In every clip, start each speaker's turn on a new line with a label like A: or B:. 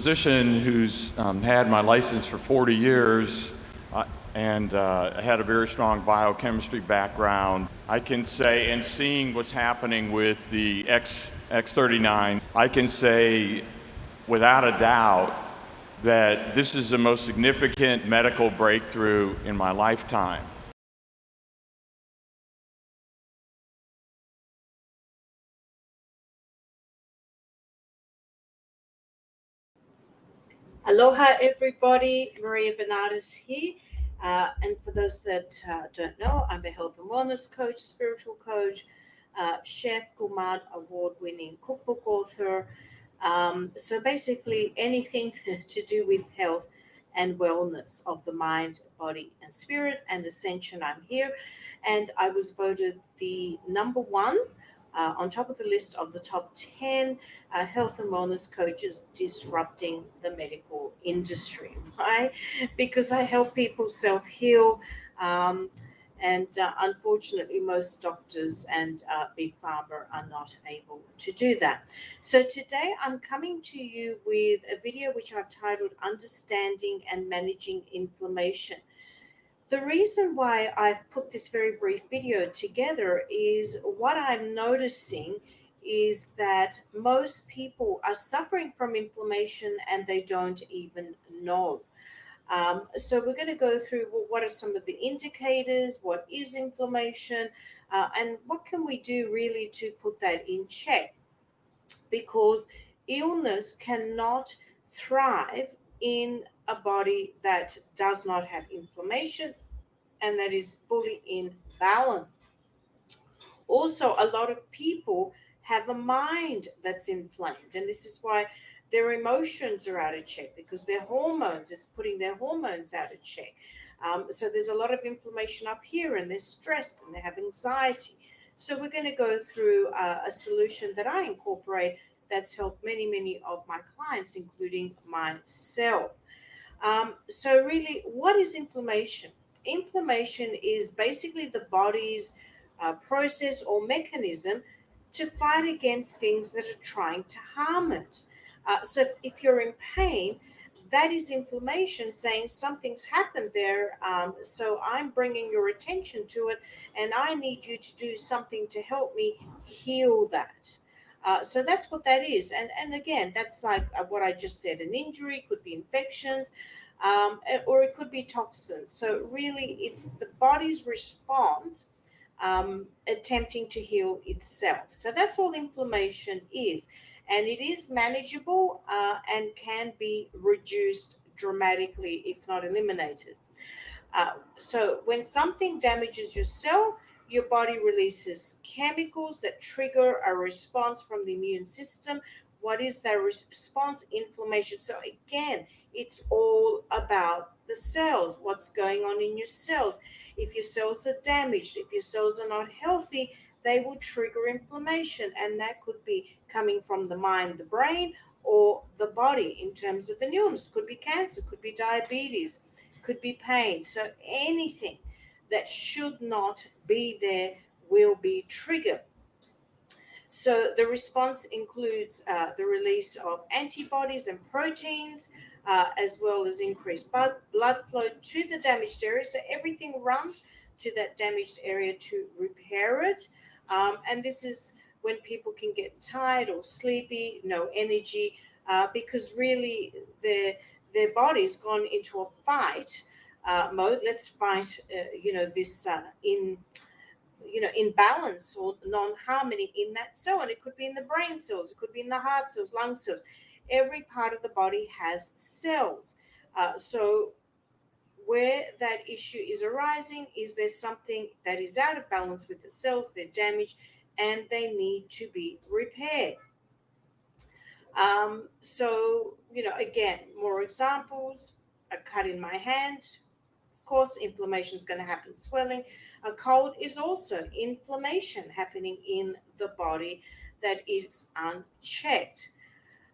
A: Physician who's had my license for 40 years and had a very strong biochemistry background, I can say, and seeing what's happening with the X39, I can say without a doubt that this is the most significant medical breakthrough in my lifetime.
B: Aloha, everybody. Maria Benardis here. And for those that don't know, I'm a health and wellness coach, spiritual coach, chef, gourmand, award-winning cookbook author. So basically anything to do with health and wellness of the mind, body, and spirit. And Ascension, I'm here. And I was voted the number one on top of the list of the top 10 health and wellness coaches disrupting the medical industry. Why? Because I help people self-heal. And unfortunately, most doctors and big pharma are not able to do that. So today I'm coming to you with a video which I've titled Understanding and Managing Inflammation. The reason why I've put this very brief video together is what I'm noticing is that most people are suffering from inflammation and they don't even know. So we're going to go through what are some of the indicators, what is inflammation, and what can we do really to put that in check, because illness cannot thrive in a body that does not have inflammation and that is fully in balance. Also, a lot of people have a mind that's inflamed, and this is why their emotions are out of check, because their hormones, it's putting their hormones out of check. So there's a lot of inflammation up here, and they're stressed and they have anxiety. So we're going to go through a solution that I incorporate that's helped many of my clients, including myself. So really, what is inflammation? Inflammation is basically the body's process or mechanism to fight against things that are trying to harm it. So if you're in pain, that is inflammation saying something's happened there. So I'm bringing your attention to it, and I need you to do something to help me heal that. So that's what that is. And again, that's like what I just said. An injury could be infections, or it could be toxins. So really, it's the body's response attempting to heal itself. So that's all inflammation is. And it is manageable and can be reduced dramatically, if not eliminated. So when something damages your cell, your body releases chemicals that trigger a response from the immune system. What is that response? Inflammation. So again, it's all about the cells, what's going on in your cells. If your cells are damaged, if your cells are not healthy, they will trigger inflammation, and that could be coming from the mind, the brain, or the body in terms of an illness. Could be cancer, could be diabetes, could be pain. So anything that should not be there will be triggered. So the response includes the release of antibodies and proteins, as well as increased blood flow to the damaged area. So everything runs to that damaged area to repair it. And this is when people can get tired or sleepy, no energy, because really their body's gone into a fight mode. Let's fight, this imbalance or non-harmony in that cell, and it could be in the brain cells, it could be in the heart cells, lung cells. Every part of the body has cells. So where that issue is arising is there's something that is out of balance with the cells, they're damaged, and they need to be repaired. So, again, more examples: a cut in my hand. Of course, inflammation is going to happen, swelling. A cold is also inflammation happening in the body that is unchecked.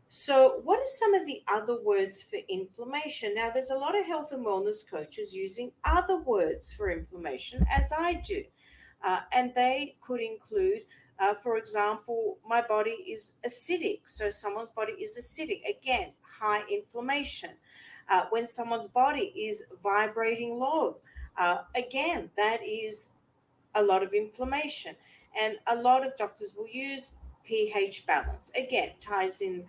B: So, what are some of the other words for inflammation? Now, there's a lot of health and wellness coaches using other words for inflammation, as I do. And they could include, for example, my body is acidic. So, someone's body is acidic. Again, high inflammation. When someone's body is vibrating low, again, that is a lot of inflammation. And a lot of doctors will use pH balance. Again, ties in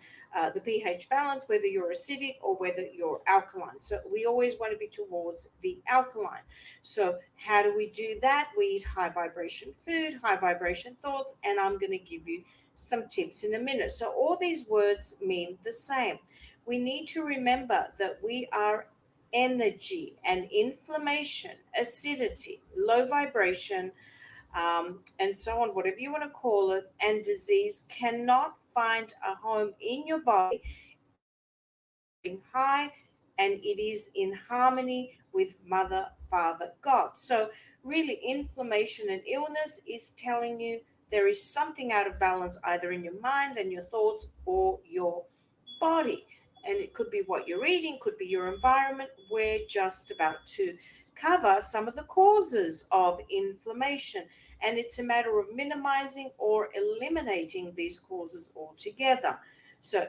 B: the pH balance, whether you're acidic or whether you're alkaline. So we always want to be towards the alkaline. So how do we do that? We eat high vibration food, high vibration thoughts, and I'm going to give you some tips in a minute. So all these words mean the same. We need to remember that we are energy, and inflammation, acidity, low vibration, and so on, whatever you want to call it, and disease cannot find a home in your body high, and it is in harmony with Mother, Father, God. So, really, inflammation and illness is telling you there is something out of balance either in your mind and your thoughts or your body. And it could be what you're eating, could be your environment. We're just about to cover some of the causes of inflammation. And it's a matter of minimizing or eliminating these causes altogether. So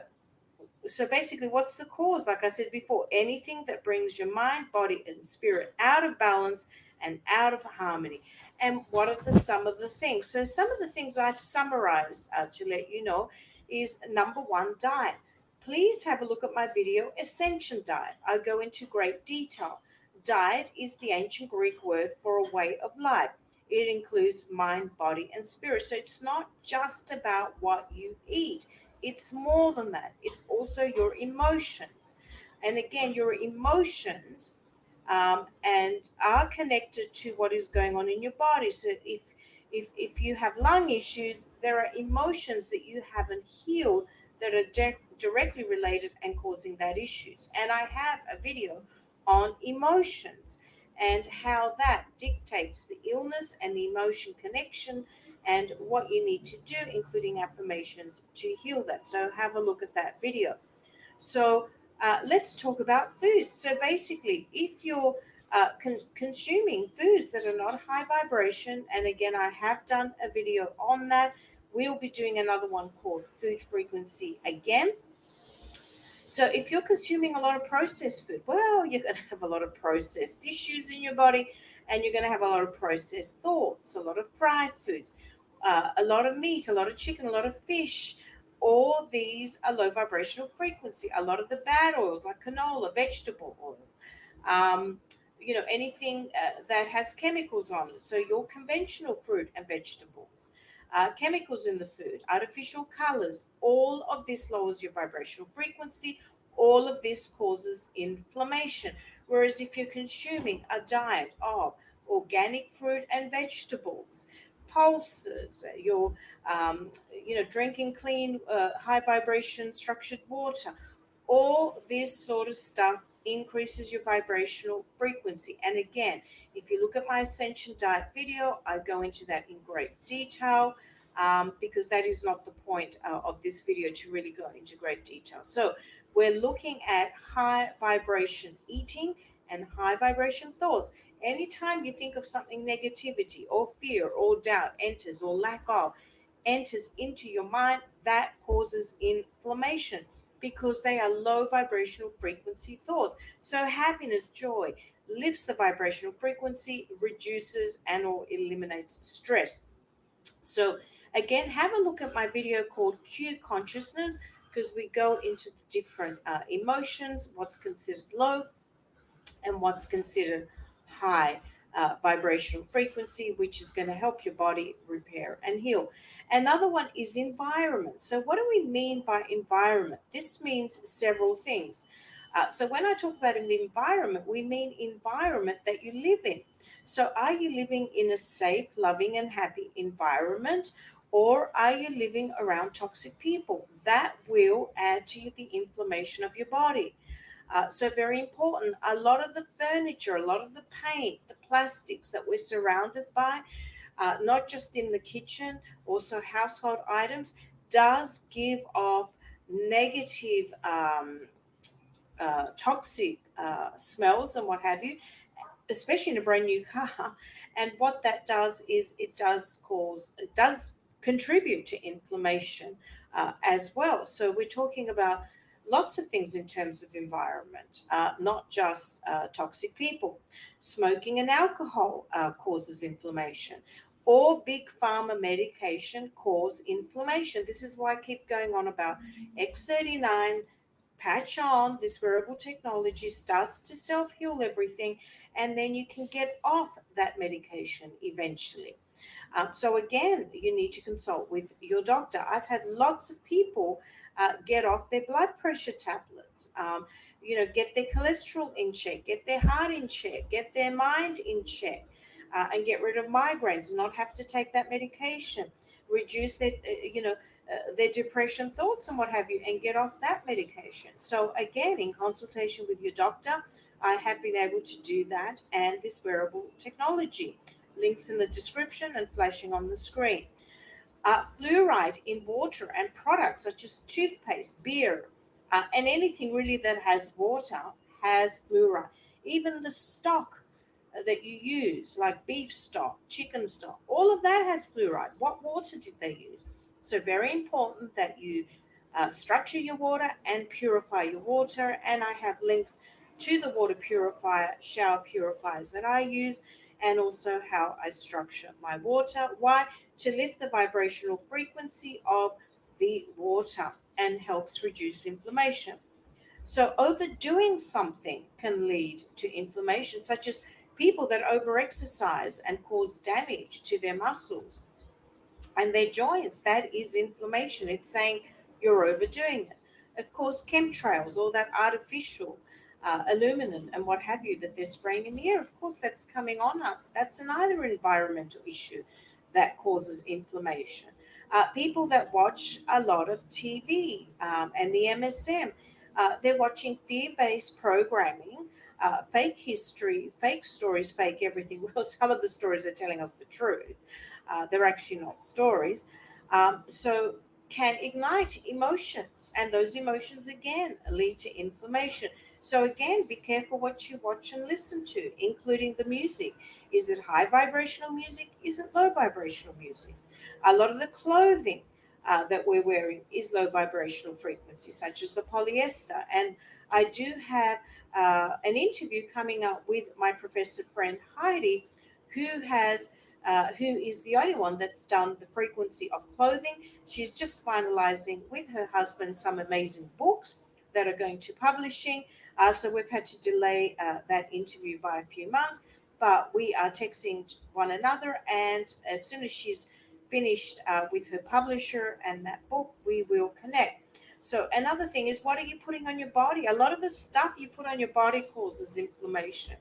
B: basically, what's the cause? Like I said before, anything that brings your mind, body, and spirit out of balance and out of harmony. And what are some of the things? So some of the things I've summarized to let you know is: number one, diet. Please have a look at my video, Ascension Diet. I go into great detail. Diet is the ancient Greek word for a way of life. It includes mind, body, and spirit. So it's not just about what you eat. It's more than that. It's also your emotions. And again, your emotions and are connected to what is going on in your body. So if you have lung issues, there are emotions that you haven't healed that are directly related and causing that issues. And I have a video on emotions and how that dictates the illness and the emotion connection, and what you need to do, including affirmations, to heal that. So have a look at that video. So let's talk about food. So basically, if you're consuming foods that are not high vibration, and again, I have done a video on that. We'll be doing another one called Food Frequency again. So if you're consuming a lot of processed food, well, you're going to have a lot of processed issues in your body, and you're going to have a lot of processed thoughts, a lot of fried foods, a lot of meat, a lot of chicken, a lot of fish. All these are low vibrational frequency. A lot of the bad oils like canola, vegetable oil, um, anything that has chemicals on it. So your conventional fruit and vegetables, chemicals in the food, artificial colors, all of this lowers your vibrational frequency. All of this causes inflammation. Whereas if you're consuming a diet of organic fruit and vegetables, pulses, you're drinking clean, high vibration structured water, all this sort of stuff increases your vibrational frequency. And again, if you look at my Ascension Diet video, I go into that in great detail, because that is not the point of this video, to really go into great detail. So we're looking at high vibration eating and high vibration thoughts. Anytime you think of something, negativity or fear or doubt enters, or lack of enters into your mind, that causes inflammation, because they are low vibrational frequency thoughts. So happiness, joy lifts the vibrational frequency, reduces and or eliminates stress. So Again, have a look at my video called Q Consciousness, because we go into the different emotions, what's considered low and what's considered high vibrational frequency, which is going to help your body repair and heal. Another one is environment. So, what do we mean by environment? This means several things. So, when I talk about an environment, we mean environment that you live in. So, are you living in a safe, loving, and happy environment? Or are you living around toxic people? That will add to the inflammation of your body. So very important. A lot of the furniture, a lot of the paint, the plastics that we're surrounded by, not just in the kitchen, also household items, does give off negative, toxic smells and what have you, especially in a brand new car. And what that does is it does contribute to inflammation as well. So we're talking about lots of things in terms of environment, not just toxic people. Smoking and alcohol causes inflammation, or big pharma medication cause inflammation. This is why I keep going on about X39. Patch on. This wearable technology starts to self heal everything, and then you can get off that medication eventually. So, again, you need to consult with your doctor. I've had lots of people get off their blood pressure tablets, get their cholesterol in check, get their heart in check, get their mind in check, and get rid of migraines and not have to take that medication, reduce their depression thoughts and what have you, and get off that medication. So, again, in consultation with your doctor, I have been able to do that and this wearable technology. Links in the description and flashing on the screen. Fluoride in water and products such as toothpaste, beer, and anything really that has water has fluoride. Even the stock that you use, like beef stock, chicken stock, all of that has fluoride. What water did they use? So, very important that you structure your water and purify your water. And I have links to the water purifier, shower purifiers that I use, and also how I structure my water. Why? To lift the vibrational frequency of the water and helps reduce inflammation. So, overdoing something can lead to inflammation, such as people that overexercise and cause damage to their muscles and their joints. That is inflammation. It's saying you're overdoing it. Of course, chemtrails, all that artificial aluminum and what have you that they're spraying in the air, of course, that's coming on us. That's another environmental issue that causes inflammation. People that watch a lot of TV and the MSM, they're watching fear based programming. Fake history, fake stories, fake everything. Well, some of the stories are telling us the truth. They're actually not stories. So can ignite emotions, and those emotions again lead to inflammation. So again, be careful what you watch and listen to, including the music. Is it high vibrational music? Is it low vibrational music? A lot of the clothing that we're wearing is low vibrational frequency, such as the polyester. And I do have an interview coming up with my professor friend Heidi, who is the only one that's done the frequency of clothing. She's just finalizing with her husband some amazing books that are going to publishing. So we've had to delay that interview by a few months, but we are texting one another. And as soon as she's finished with her publisher and that book, we will connect. So another thing is, what are you putting on your body? A lot of the stuff you put on your body causes inflammation.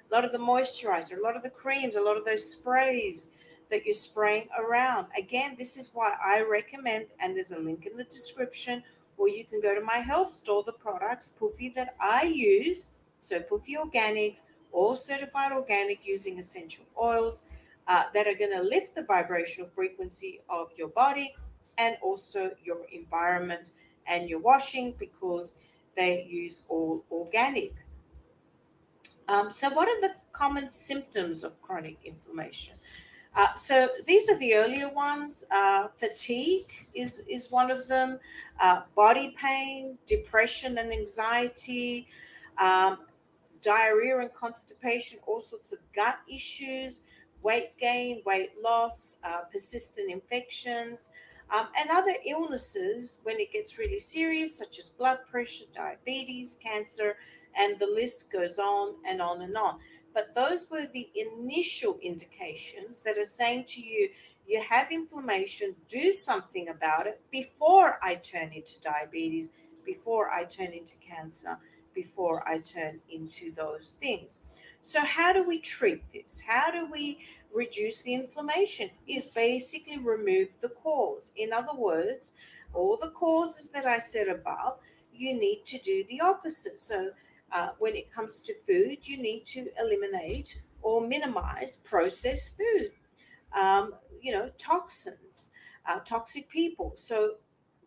B: A lot of the moisturizer, a lot of the creams, a lot of those sprays that you're spraying around. Again, this is why I recommend, and there's a link in the description, or you can go to my health store, the products, Puffy, that I use. So Puffy Organics, all certified organic using essential oils that are going to lift the vibrational frequency of your body and also your environment and your washing, because they use all organic. So, what are the common symptoms of chronic inflammation? So, these are the earlier ones. Fatigue is one of them, body pain, depression and anxiety, um, diarrhea and constipation, all sorts of gut issues, weight gain, weight loss, persistent infections, and other illnesses when it gets really serious, such as blood pressure, diabetes, cancer, and the list goes on and on and on. But those were the initial indications that are saying to you, you have inflammation, do something about it before I turn into diabetes, before I turn into cancer, before I turn into those things. So, how do we treat this? How do we reduce the inflammation? Is basically remove the cause. In other words, all the causes that I said above, you need to do the opposite. So, when it comes to food, you need to eliminate or minimize processed food, toxins, toxic people. So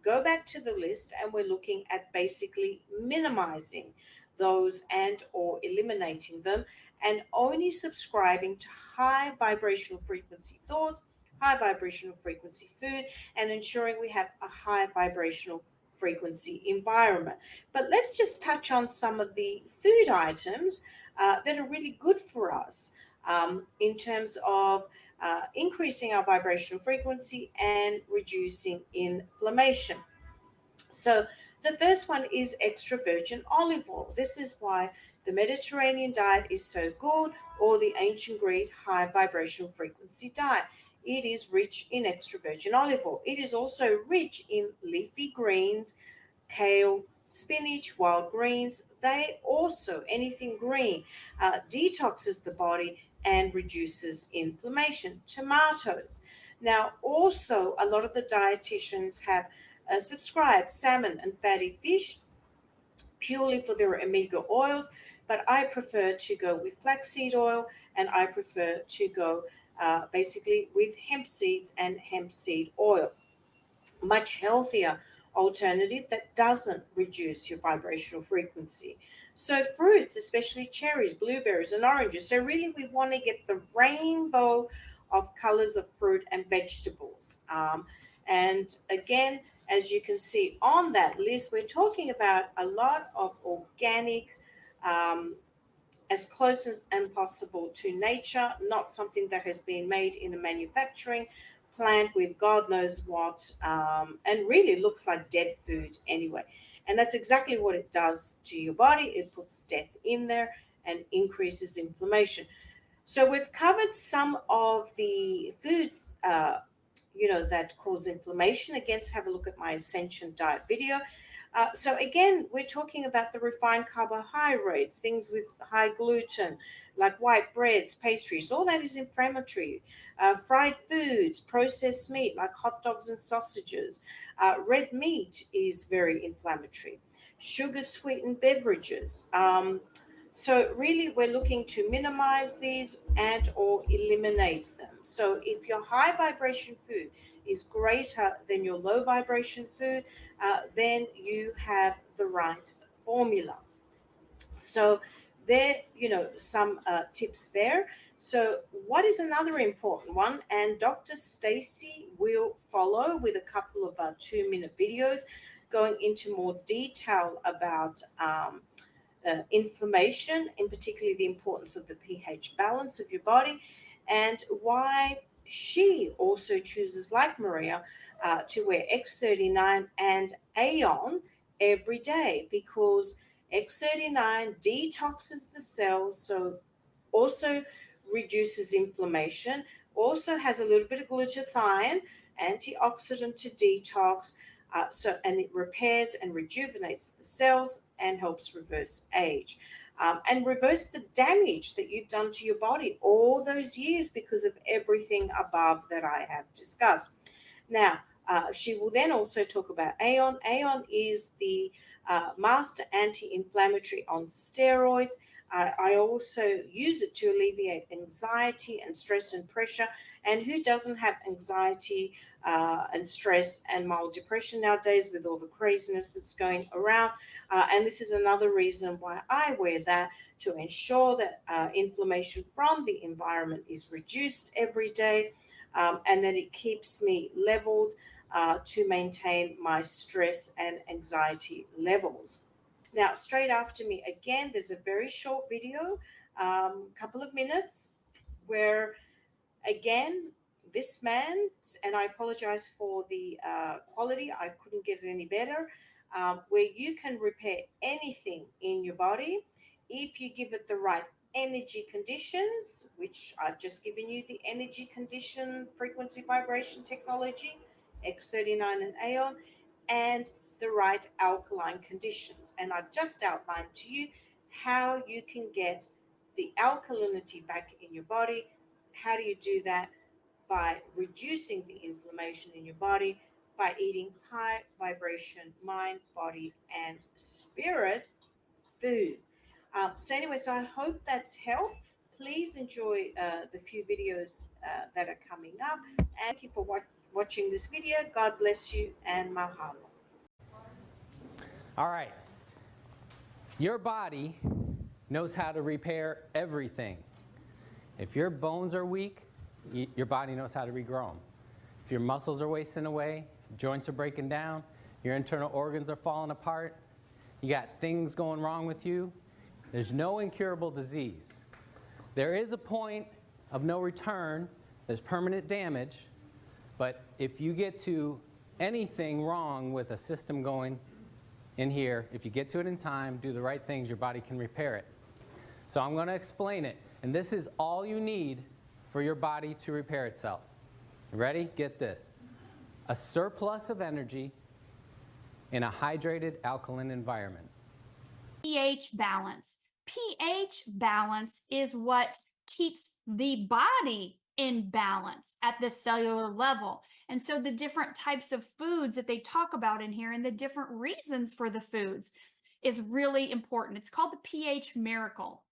B: go back to the list, and we're looking at basically minimizing those and or eliminating them, and only subscribing to high vibrational frequency thoughts, high vibrational frequency food, and ensuring we have a high vibrational frequency environment. But let's just touch on some of the food items that are really good for us in terms of increasing our vibrational frequency and reducing inflammation. So, the first one is extra virgin olive oil. This is why the Mediterranean diet is so good, or the ancient Greek high vibrational frequency diet. It is rich in extra virgin olive oil. It is also rich in leafy greens, kale, spinach, wild greens. They also, anything green, detoxes the body and reduces inflammation. Tomatoes. Now, also, a lot of the dietitians have subscribed salmon and fatty fish purely for their omega oils, but I prefer to go with flaxseed oil, and I prefer to go basically with hemp seeds and hemp seed oil. Much healthier alternative that doesn't reduce your vibrational frequency. So fruits, especially cherries, blueberries, and oranges. So really, we want to get the rainbow of colors of fruit and vegetables. And again, as you can see on that list, we're talking about a lot of organic, as close as and possible to nature, not something that has been made in a manufacturing plant with God knows what, and really looks like dead food anyway. And that's exactly what it does to your body. It puts death in there and increases inflammation. So we've covered some of the foods, that cause inflammation. Again, have a look at my Ascension diet video. So again, we're talking about the refined carbohydrates, things with high gluten, like white breads, pastries. All that is inflammatory. Fried foods, processed meat, like hot dogs and sausages. Red meat is very inflammatory. Sugar sweetened beverages. So really, we're looking to minimize these and or eliminate them. So if your high vibration food is greater than your low vibration food, then you have the right formula. So there, some tips there. So what is another important one? And Dr. Stacy will follow with a couple of 2-minute videos going into more detail about inflammation, in particularly the importance of the pH balance of your body, and why she also chooses, like Maria, to wear X39 and Aeon every day, because X39 detoxes the cells, so also reduces inflammation, also has a little bit of glutathione, antioxidant to detox, and it repairs and rejuvenates the cells and helps reverse age. And reverse the damage that you've done to your body all those years because of everything above that I have discussed. Now, she will then also talk about Aeon. Aeon is the master anti-inflammatory on steroids. I also use it to alleviate anxiety and stress and pressure. And who doesn't have anxiety and stress and mild depression nowadays with all the craziness that's going around? And this is another reason why I wear that, to ensure that inflammation from the environment is reduced every day, and that it keeps me leveled to maintain my stress and anxiety levels. Now, straight after me, again, there's a very short video, couple of minutes, where Again, this man, and I apologize for the quality, I couldn't get it any better, where you can repair anything in your body if you give it the right energy conditions, which I've just given you the energy condition, frequency vibration technology, X39 and Aeon, and the right alkaline conditions. And I've just outlined to you how you can get the alkalinity back in your body. How do you do that? By reducing the inflammation in your body, by eating high vibration mind, body, and spirit food. So I hope that's helped. Please enjoy the few videos that are coming up. And thank you for watching this video. God bless you and mahalo.
C: All right. Your body knows how to repair everything. If your bones are weak, your body knows how to regrow them. If your muscles are wasting away, joints are breaking down, your internal organs are falling apart, you got things going wrong with you, there's no incurable disease. There is a point of no return, there's permanent damage, but if you get to anything wrong with a system going in here, if you get to it in time, do the right things, your body can repair it. So I'm going to explain it, and this is all you need for your body to repair itself. Ready? Get this. A surplus of energy in a hydrated alkaline environment.
D: pH balance. pH balance is what keeps the body in balance at the cellular level. And so the different types of foods that they talk about in here and the different reasons for the foods is really important. It's called the pH miracle.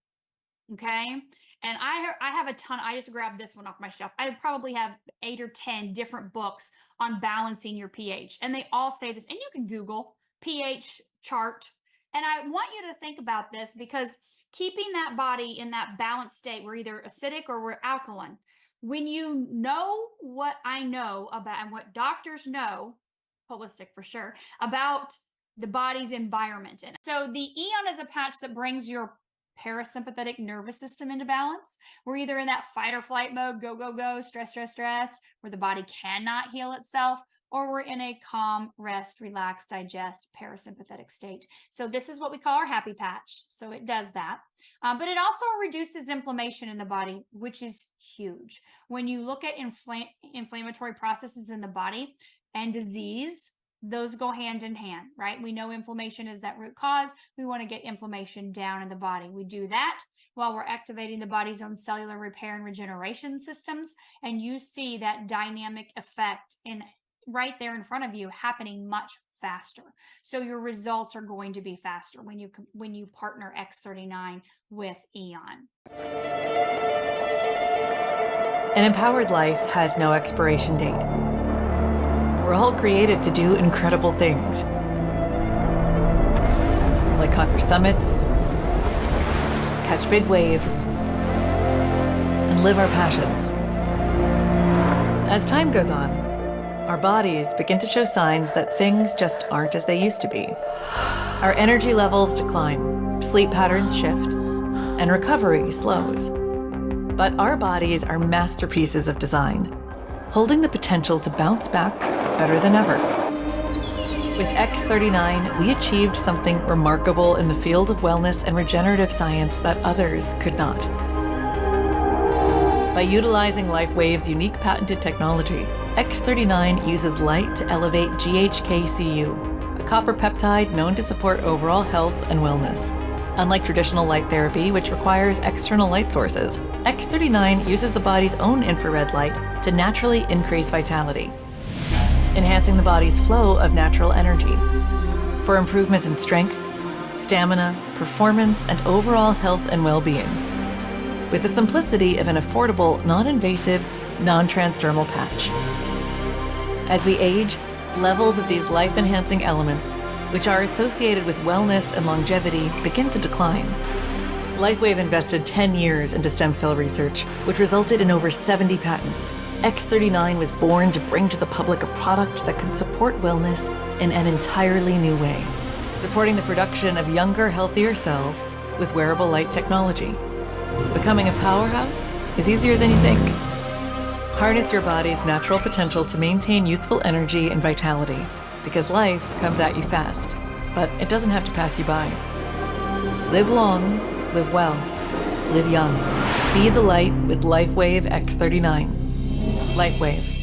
D: Okay. And I have a ton. I just grabbed this one off my shelf. I probably have 8 or 10 different books on balancing your pH. And they all say this. And you can Google pH chart. And I want you to think about this, because keeping that body in that balanced state, we're either acidic or we're alkaline. When you know what I know about, and what doctors know, holistic for sure, about the body's environment. And so the Eon is a patch that brings your parasympathetic nervous system into balance. We're either in that fight or flight mode, go, go, go, stress, stress, stress, where the body cannot heal itself, or we're in a calm, rest, relax, digest, parasympathetic state. So this is what we call our happy patch. So it does that. But it also reduces inflammation in the body, which is huge. When you look at inflammatory processes in the body and disease, those go hand in hand, right? We know inflammation is that root cause. We want to get inflammation down in the body. We do that while we're activating the body's own cellular repair and regeneration systems. And you see that dynamic effect right there in front of you happening much faster. So your results are going to be faster when you partner X39 with Eon.
E: An empowered life has no expiration date. We're all created to do incredible things, like conquer summits, catch big waves, and live our passions. As time goes on, our bodies begin to show signs that things just aren't as they used to be. Our energy levels decline, sleep patterns shift, and recovery slows. But our bodies are masterpieces of design, holding the potential to bounce back better than ever. With X39, we achieved something remarkable in the field of wellness and regenerative science that others could not. By utilizing LifeWave's unique patented technology, X39 uses light to elevate GHK-Cu, a copper peptide known to support overall health and wellness. Unlike traditional light therapy, which requires external light sources, X39 uses the body's own infrared light to naturally increase vitality, enhancing the body's flow of natural energy for improvements in strength, stamina, performance, and overall health and well-being, with the simplicity of an affordable, non-invasive, non-transdermal patch. As we age, levels of these life-enhancing elements, which are associated with wellness and longevity, begin to decline. LifeWave invested 10 years into stem cell research, which resulted in over 70 patents. X39 was born to bring to the public a product that could support wellness in an entirely new way, supporting the production of younger, healthier cells with wearable light technology. Becoming a powerhouse is easier than you think. Harness your body's natural potential to maintain youthful energy and vitality, because life comes at you fast, but it doesn't have to pass you by. Live long, live well, live young. Be the light with LifeWave X39. LifeWave.